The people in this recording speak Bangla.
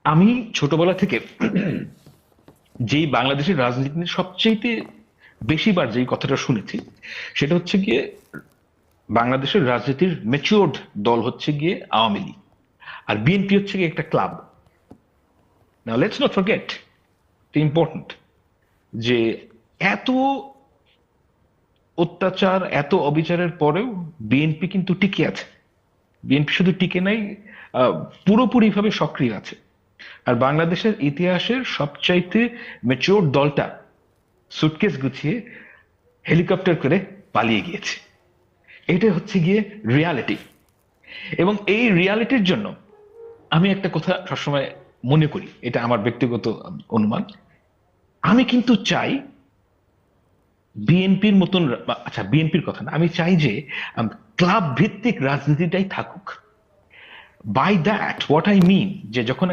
আমি ছোটবেলা থেকে যেই বাংলাদেশের রাজনীতি নিয়ে সবচেয়ে বেশিবার যেই কথাটা শুনেছি সেটা হচ্ছে গিয়ে বাংলাদেশের রাজনীতির ম্যাচিওর্ড দল হচ্ছে গিয়ে আওয়ামী লীগ, আর বিএনপি হচ্ছে গিয়ে একটা club. Now let's not forget important যে এত অত্যাচার এত অবিচারের পরেও বিএনপি কিন্তু টিকে আছে। বিএনপি শুধু টিকে নাই, পুরোপুরি ভাবে সক্রিয় আছে। আর বাংলাদেশের ইতিহাসের সবচাইতে ম্যাচিওর দলটা সুটকেস গুছিয়ে হেলিকপ্টার করে পালিয়ে গিয়েছে। এটা হচ্ছে গিয়ে রিয়ালিটি। এবং এই রিয়ালিটির জন্য আমি একটা কথা সবসময় মনে করি, এটা আমার ব্যক্তিগত অনুমান। আমি কিন্তু চাই বিএনপির মতন, আচ্ছা বিএনপির কথা না, আমি চাই যে ক্লাব ভিত্তিক রাজনীতিটাই থাকুক। By that what I mean, যে যখন